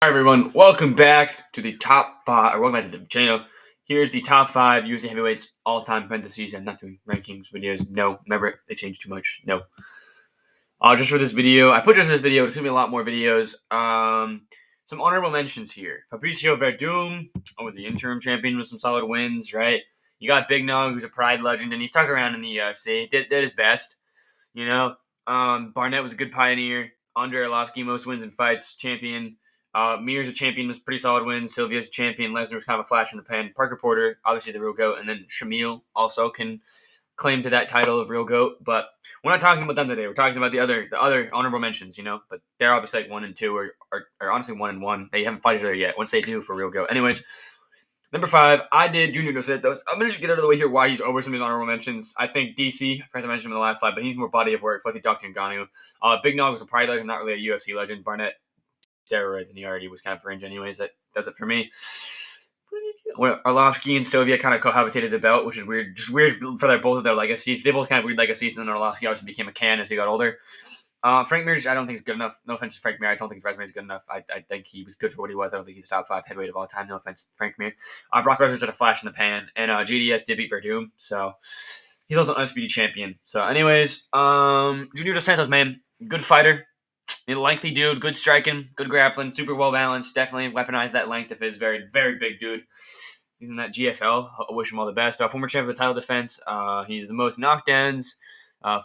Hi everyone, welcome back to the top five, or welcome back to the channel. Here's the top five UFC heavyweights all-time parentheses. I'm not doing rankings videos. No, remember they changed too much. No. Just for this video, I put just this video. There's gonna be a lot more videos. Some honorable mentions here. Fabricio Verdum was the interim champion with some solid wins, right? You got Big Nog, who's a Pride legend, and he's stuck around in the UFC. Did his best, you know. Barnett was a good pioneer. Andre Arlovski, most wins in fights, champion. Mir's a champion, was pretty solid wins. Sylvia's a champion. Lesnar was kind of a flash in the pan. Parker Porter, obviously the real GOAT. And then Shamil also can claim to that title of real GOAT. But we're not talking about them today. We're talking about the other honorable mentions, But they're obviously like 1 and 2 or honestly 1 and 1. They haven't fought each other yet. Once they do, for real GOAT. Anyways, number 5, I did Junior Dos Santos. I'm going to just get out of the way here why he's over some of his honorable mentions. I think DC, I mentioned him in the last slide, but he's more body of work. Plus, he ducked Ngannou. Big Nog was a Pride legend, not really a UFC legend. Barnett, steroids, and he already was kind of fringe anyways. That does it for me. Well, Arlovski and Sylvia kind of cohabitated the belt, which is weird. Just weird for both of their legacies. They both kind of weird legacies, and then Arlovski obviously became a can as he got older. Frank Mir, I don't think is good enough. No offense to Frank Mir. I don't think his resume is good enough. I think he was good for what he was. I don't think he's a top 5 heavyweight of all time. No offense, Frank Mir. Brock Lesnar's at a flash in the pan, and JDS did beat Verdum, so he's also an undisputed champion. So, anyways, Junior Dos Santos, man, good fighter, lengthy dude, good striking, good grappling, super well balanced. Definitely weaponized that length of his very, very big dude. He's in that GFL. I wish him all the best. Former champion of the title defense. He's the most knockdowns.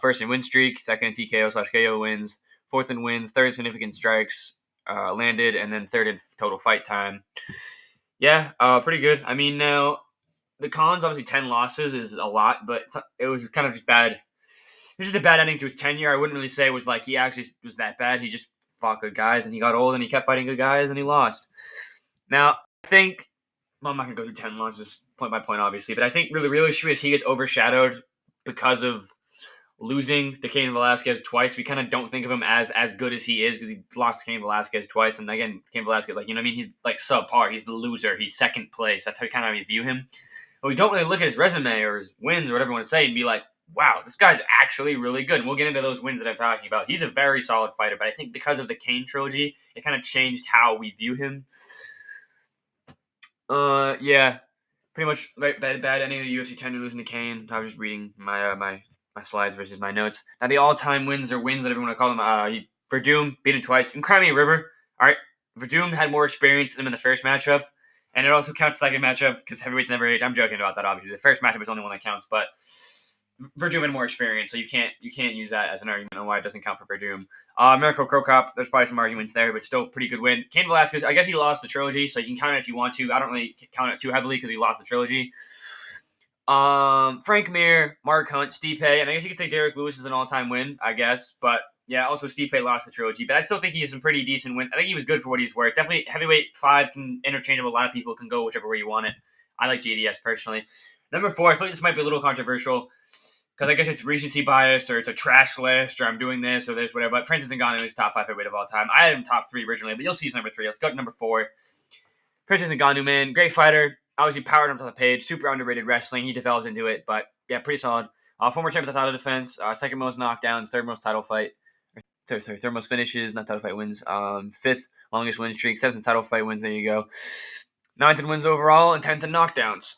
First in win streak, second in TKO/KO wins, fourth in wins, third in significant strikes landed, and then third in total fight time. Yeah, pretty good. I mean, now the cons, obviously 10 losses is a lot, but it was kind of just bad. It was just a bad ending to his tenure. I wouldn't really say it was like he actually was that bad. He just fought good guys, and he got old, and he kept fighting good guys, and he lost. Now, I think, well, I'm not going to go through 10 losses point by point, obviously, but I think really, really issue is he gets overshadowed because of losing to Cain Velasquez twice. We kind of don't think of him as good as he is because he lost to Cain Velasquez twice. And again, Cain Velasquez, like, he's like subpar. He's the loser. He's second place. That's how kind of we view him. But we don't really look at his resume or his wins or whatever you want to say and be like, wow, this guy's actually really good. And we'll get into those wins that I'm talking about. He's a very solid fighter, but I think because of the Cain trilogy, it kind of changed how we view him. Yeah, pretty much bad ending of the UFC 10 losing to Cain. I was just reading my slides versus my notes. Now, the all-time wins or wins, whatever you want to call them, Verdum beat him twice. In Crimea River, all right, Verdum had more experience than him in the first matchup, and it also counts the second matchup because heavyweights never age. I'm joking about that, obviously. The first matchup is the only one that counts, but Verdum had more experience, so you can't use that as an argument on why it doesn't count for Verdum. Mirko Cro Cop, there's probably some arguments there, but still pretty good win. Cain Velasquez, I guess he lost the trilogy, so you can count it if you want to. I don't really count it too heavily because he lost the trilogy. Frank Mir, Mark Hunt, Stipe, and I guess you could say Derek Lewis is an all-time win, I guess. But yeah, also Stipe lost the trilogy, but I still think he has some pretty decent wins. I think he was good for what he's worth. Definitely heavyweight 5 can interchangeable. A lot of people can go whichever way you want it. I like JDS personally. Number 4, I feel like this might be a little controversial because I guess it's recency bias or it's a trash list or I'm doing this or this, whatever. But Francis Ngannou is top 5 heavyweight of all time. I had him top 3 originally, but you'll see he's number 3. Let's go to number 4. Francis Ngannou, man, great fighter. Obviously, powered him to the page. Super underrated wrestling. He developed into it, but yeah, pretty solid. Former champion of the title defense. Second most knockdowns. Third most title fight. Third most finishes. Not title fight wins. Fifth longest win streak. 7th title fight wins. There you go. 9th in wins overall and 10th in knockdowns.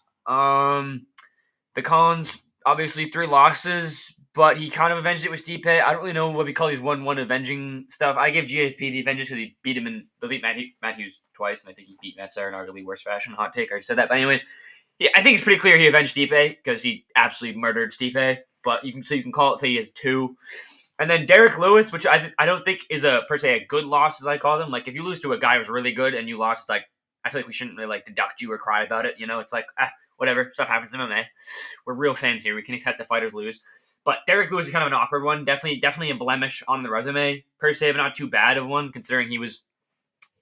The cons, obviously 3 losses, but he kind of avenged it with Stipe. I don't really know what we call these 1-1 avenging stuff. I give GFP the avengers because he beat him in Matthews twice, and I think he beat Metzger in arguably worse fashion. Hot take, I already said that. But anyways, yeah, I think it's pretty clear he avenged Stipe because he absolutely murdered Stipe. But you can call it, say he has 2. And then Derek Lewis, which I don't think is per se a good loss, as I call them. Like, if you lose to a guy who's really good and you lost, it's like, I feel like we shouldn't really like deduct you or cry about it. It's like, whatever, stuff happens in MMA. We're real fans here. We can accept the fighters lose. But Derek Lewis is kind of an awkward one. Definitely a blemish on the resume per se, but not too bad of one considering he was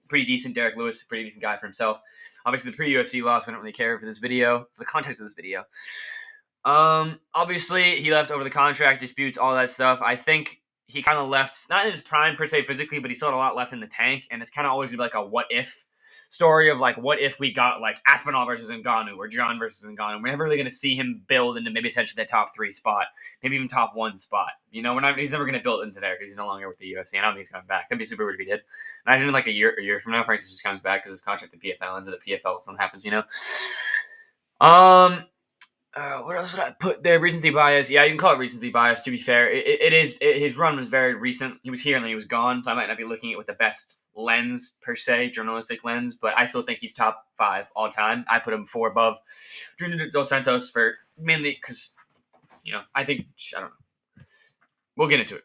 pretty decent. Derek Lewis, pretty decent guy for himself. Obviously, the pre-UFC loss, we don't really care for this video, for the context of this video. Obviously, he left over the contract disputes, all that stuff. I think he kind of left, not in his prime per se physically, but he still had a lot left in the tank, and it's kind of always going to be like a what if story of like, what if we got like Aspinall versus Ngannou or John versus Ngannou? We're never really going to see him build into maybe potentially the top 3 spot, maybe even top 1 spot. You know, he's never going to build into there because he's no longer with the UFC. I don't think he's coming back. It'd be super weird if he did. Imagine like a year from now, Francis just comes back because his contract at PFL ends at the PFL. Something happens, you know. What else did I put there? Recency bias. Yeah, you can call it recency bias. To be fair, it is. His run was very recent. He was here and then he was gone, so I might not be looking at it with the best lens per se, journalistic lens. But I still think he's top 5 all time. I put him 4 above Junior Dos Santos for mainly because, you know, I think I don't know. We'll get into it.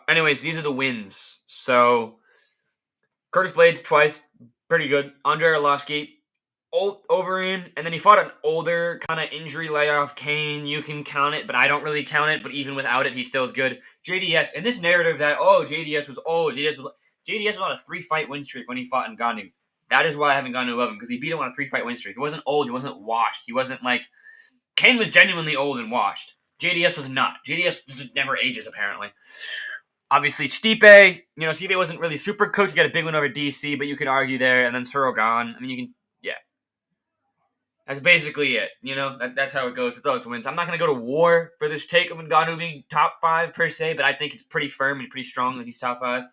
Anyways, these are the wins. So Curtis Blades twice, pretty good. Andre Arlovski, Overeem, and then he fought an older kind of injury layoff. Cain, you can count it, but I don't really count it. But even without it, he still is good. JDS, and this narrative that JDS was old, JDS was on a 3-fight win streak when he fought Ngannou. That is why I haven't gone to 11 because he beat him on a 3-fight win streak. He wasn't old, he wasn't washed, he wasn't like Cain was genuinely old and washed. JDS was not. JDS just never ages apparently. Obviously, Stipe, Stipe wasn't really super cooked. He got a big win over DC, but you could argue there. And then Surogan. I mean, you can, yeah. That's basically it. That's how it goes with those wins. I'm not going to go to war for this take of Ngannou being top 5 per se, but I think it's pretty firm and pretty strong that he's top 5.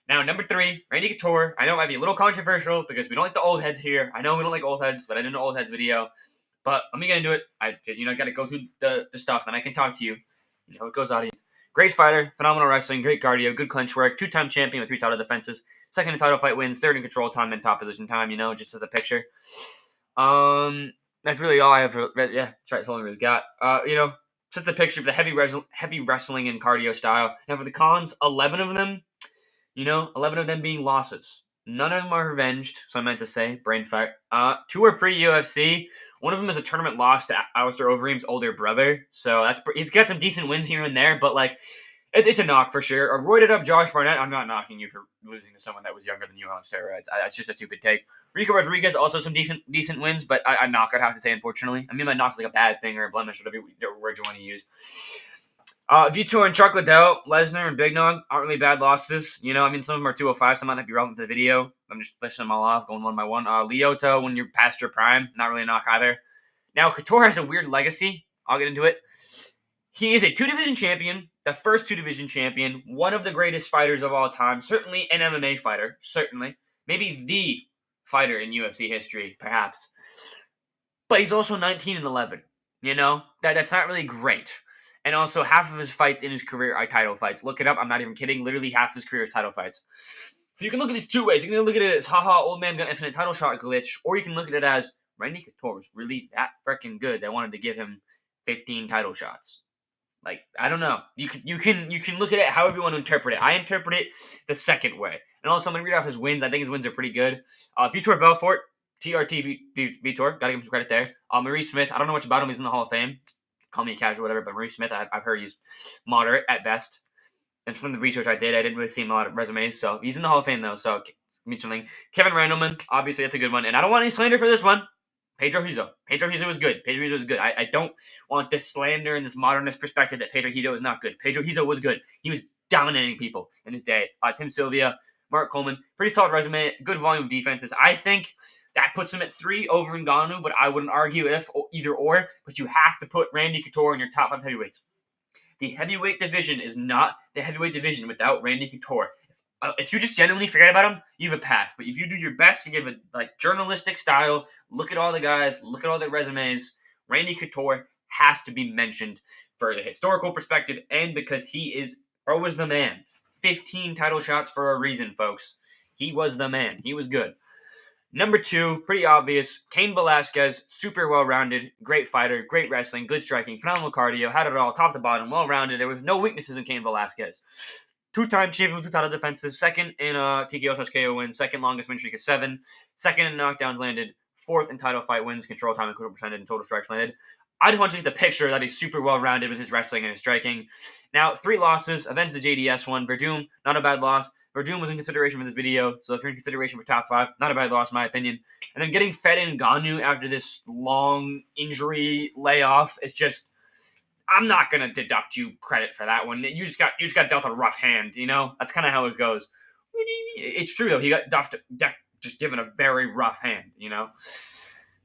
Now, number 3, Randy Couture. I know it might be a little controversial because we don't like the old heads here. I know we don't like old heads, but I did an old heads video. But let me get into it. I got to go through the stuff, and I can talk to you. It goes, audience. Great fighter, phenomenal wrestling, great cardio, good clinch work, 2-time champion with 3 title defenses, 2nd in title fight wins, 3rd in control time and top position time, just as a picture. That's really all I have for, yeah, that's right, that's all he's got. Sets a picture of the heavy wrestling and cardio style. Now for the cons, 11 of them, 11 of them being losses. None of them are revenged, so I meant to say, brain fart. 2 are pre-UFC. One of them is a tournament loss to Alistair Overeem's older brother, so he's got some decent wins here and there, but it's a knock for sure. A roided up Josh Barnett, I'm not knocking you for losing to someone that was younger than you on steroids. That's just a stupid take. Rico Rodriguez also some decent wins, but I knock, I'd have to say, unfortunately. I mean, my knock's like a bad thing or a blemish, whatever word you want to use. Vitor and Chuck Liddell, Lesnar and Big Nog aren't really bad losses. Some of them are 205, so might not be relevant to the video. I'm just listing them all off, going one by one. Lyoto, when you're past your prime, not really a knock either. Now, Couture has a weird legacy. I'll get into it. He is a 2-division champion, the first 2-division champion, one of the greatest fighters of all time, certainly an MMA fighter, certainly. Maybe the fighter in UFC history, perhaps. But he's also 19-11, That's not really great. And also, half of his fights in his career are title fights. Look it up. I'm not even kidding. Literally, half of his career is title fights. So you can look at these 2 ways. You can look at it as, haha, old man got infinite title shot glitch. Or you can look at it as, Randy Couture was really that freaking good. They wanted to give him 15 title shots. I don't know. You can look at it however you want to interpret it. I interpret it the second way. And also, I'm going to read off his wins. I think his wins are pretty good. Vitor Belfort, TRT Vitor. Got to give him some credit there. Maurice Smith. I don't know much about him. He's in the Hall of Fame. Call me a casual, whatever, but Maurice Smith, I've heard he's moderate at best. And from the research I didn't really see him a lot of resumes, so he's in the Hall of Fame, though, so means something. Kevin Randleman, obviously that's a good one, and I don't want any slander for this one. Pedro Hizo. Pedro Hizo was good. I don't want this slander and this modernist perspective that Pedro Hizo is not good. Pedro Hizo was good. He was dominating people in his day. Tim Sylvia, Mark Coleman, pretty solid resume, good volume of defenses. I think that puts him at 3 over Ngannou, but I wouldn't argue either or. But you have to put Randy Couture in your top 5 heavyweights. The heavyweight division is not the heavyweight division without Randy Couture. If you just genuinely forget about him, you have a pass. But if you do your best to give a journalistic style, look at all the guys, look at all their resumes, Randy Couture has to be mentioned for the historical perspective and because he was the man. 15 title shots for a reason, folks. He was the man. He was good. Number 2, pretty obvious, Cain Velasquez, super well-rounded, great fighter, great wrestling, good striking, phenomenal cardio, had it all, top to bottom, well-rounded. There was no weaknesses in Cain Velasquez. 2-time champion with 2 title defenses, 2nd in TKO/KO wins, 2nd longest win streak is 7, 2nd in knockdowns landed, 4th in title fight wins, control time and control percentage, and total strikes landed. I just want you to get the picture that he's super well-rounded with his wrestling and his striking. Now, 3 losses, avenge the JDS one. Verdum, not a bad loss. Verdum was in consideration for this video, so if you're in consideration for top 5, not a bad loss in my opinion. And then getting fed in Ngannou after this long injury layoff, it's just, I'm not gonna deduct you credit for that one. You just got dealt a rough hand, That's kind of how it goes. It's true though. He got just given a very rough hand,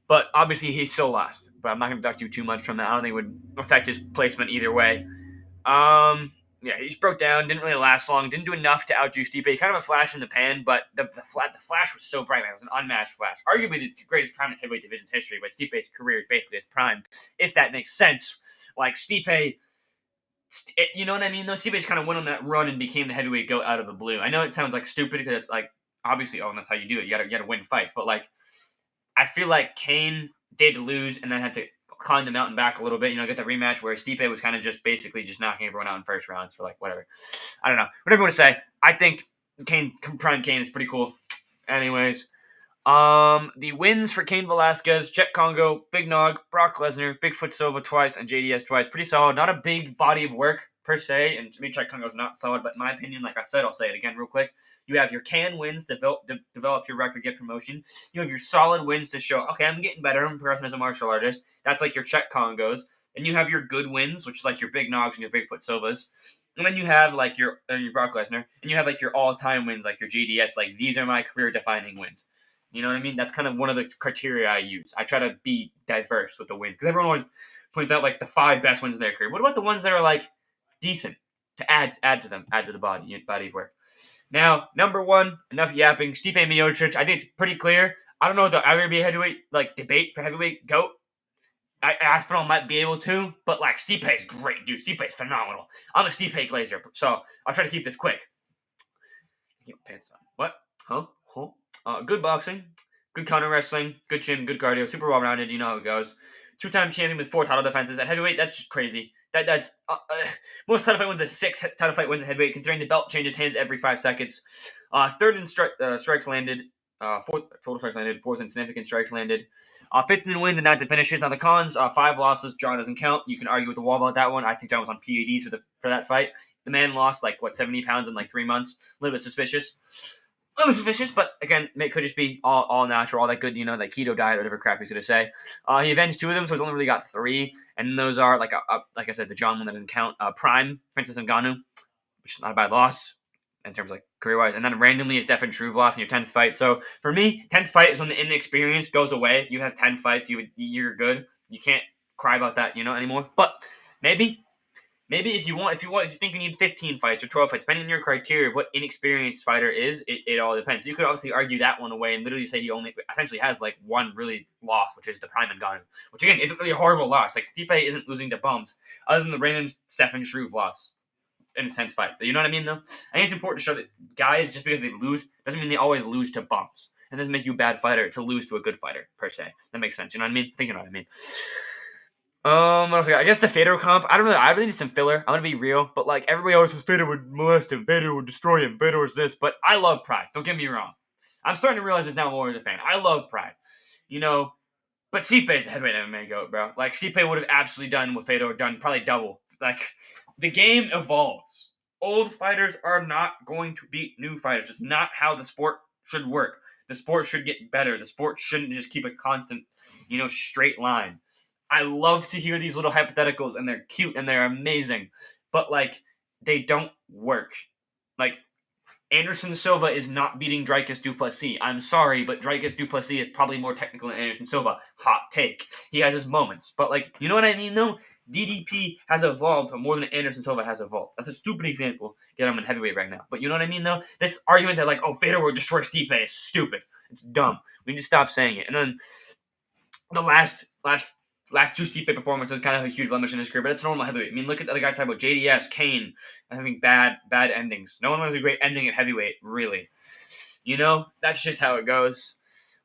But obviously he still lost. But I'm not going to deduct you too much from that. I don't think it would affect his placement either way. Yeah, he just broke down. Didn't really last long. Didn't do enough to outdo Stipe. Kind of a flash in the pan, but the flash was so bright, man. It was an unmatched flash. Arguably the greatest prime in heavyweight division's history, but Stipe's career is basically his prime, if that makes sense. Like Stipe, you know what I mean? Though Stipe just kind of went on that run and became the heavyweight goat out of the blue. I know it sounds like stupid because it's like obviously, and that's how you do it. You gotta win fights, but like I feel like Cain did lose and then had to climb the mountain back a little bit, get the rematch where Stipe was kind of just basically just knocking everyone out in first rounds for like whatever. I don't know. Whatever you want to say. I think Prime Cain is pretty cool. Anyways, the wins for Cain Velasquez, Chet Congo, Big Nog, Brock Lesnar, Bigfoot Silva twice, and JDS twice. Pretty solid. Not a big body of work per se, and to me, Chet Congo is not solid. But in my opinion, like I said, I'll say it again real quick. You have your can wins to develop your record, get promotion. You have your solid wins to show, okay, I'm getting better. I'm progressing as a martial artist. That's like your Chet Congos. And you have your good wins, which is like your Big Nogs and your Bigfoot Silvas. And then you have like your Brock Lesnar, and you have like your all-time wins, like your JDS. Like these are my career-defining wins. You know what I mean? That's kind of one of the criteria I use. I try to be diverse with the wins because everyone always points out like the 5 best wins in their career. What about the ones that are like decent to add to them, add to the body of work? Now, number 1, enough yapping. Stipe Miocic. I think it's pretty clear. I don't know if there'll ever be a heavyweight like debate for heavyweight GOAT. Aspinall might be able to, but like Stipe's great, dude. Stipe's phenomenal. I'm a Stipe Glazer, so I'll try to keep this quick. Get my pants on. What? Huh? Good boxing, good counter wrestling, good gym, good cardio, super well rounded. You know how it goes. 2-time champion with 4 title defenses at heavyweight. That's just crazy. That's most title fight wins at 6 title fight wins at heavyweight. Considering the belt changes hands every 5 seconds. Third in strikes landed. Fourth total strikes landed. Fourth in significant strikes landed. 5th in wins and 9th in finishes. Now the cons: 5 losses. John doesn't count. You can argue with the wall about that one. I think John was on PEDs for that fight. The man lost 70 pounds in 3 months. A little bit suspicious. But again, it could just be all natural, all that good, that keto diet, whatever crap he's gonna say. He avenged 2 of them, so he's only really got 3, and those are like I said, the John one that doesn't count. Prime, Princess Ngannou, which is not a bad loss in terms of career wise, and then randomly is Stefan Struve lost in your 10th fight. So for me, 10th fight is when the inexperience goes away. You have 10 fights, you're good. You can't cry about that, anymore. But maybe if you think you need 15 fights or 12 fights, depending on your criteria of what inexperienced fighter is, it all depends. So you could obviously argue that one away and literally say he only essentially has one really loss, which is the Prime Ngannou, which again isn't really a horrible loss. Like Stipe isn't losing to bumps, other than the random Stefan Struve loss in a 10th fight. You know what I mean, though? I think it's important to show that guys, just because they lose, doesn't mean they always lose to bumps. It doesn't make you a bad fighter to lose to a good fighter, per se. That makes sense. You know what I mean? I think you know what I mean. What else I got? I guess the Fedor comp. I really need some filler. I'm gonna be real, but everybody always says Fedor would molest him, Fedor would destroy him, Fedor's this. But I love Pride. Don't get me wrong. I'm starting to realize this now more as a fan. I love Pride. But Stipe is the heavyweight MMA GOAT, bro. Stipe would have absolutely done what Fedor done, probably double. The game evolves. Old fighters are not going to beat new fighters. It's not how the sport should work. The sport should get better. The sport shouldn't just keep a constant, straight line. I love to hear these little hypotheticals, and they're cute and they're amazing, but they don't work. Anderson Silva is not beating Dricus du Plessis. I'm sorry, but Dricus du Plessis is probably more technical than Anderson Silva. Hot take. He has his moments, but you know what I mean though? DDP has evolved more than Anderson Silva has evolved. That's a stupid example. Yet I'm in heavyweight right now, but you know what I mean though? This argument that Fedor will destroy Stipe is stupid. It's dumb. We need to stop saying it. And then the last 2 Stipe performances kind of have a huge blemish in his career, but it's normal heavyweight. I mean, look at the other guy talking about JDS, Cain, having bad endings. No one has a great ending at heavyweight, really. That's just how it goes.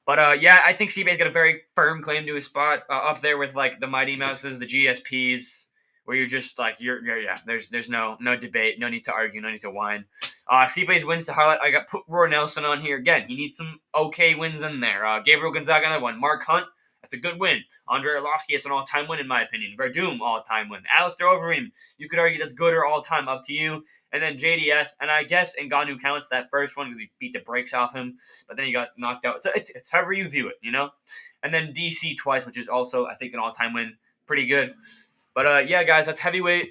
But yeah, I think Stipe's got a very firm claim to his spot up there with the Mighty Mouses, the GSPs, where you're just yeah. There's no debate, no need to argue, no need to whine. Stipe's wins to highlight. I got put Roy Nelson on here again. He needs some okay wins in there. Gabriel Gonzaga, another one. Mark Hunt. That's a good win. Andre Arlovsky, it's an all-time win in my opinion. Verdum, all-time win. Alistair Overeem, you could argue that's good or all-time, up to you. And then JDS, and I guess Ngannou counts that first one because he beat the brakes off him, but then he got knocked out. It's however you view it, And then DC twice, which is also, I think, an all-time win. Pretty good. But yeah, guys, that's heavyweight.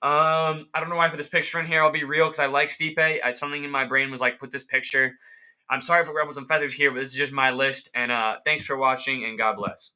I don't know why I put this picture in here. I'll be real because I like Stipe. Something in my brain was put this picture. I'm sorry for ruffling some feathers here, but this is just my list. And thanks for watching, and God bless.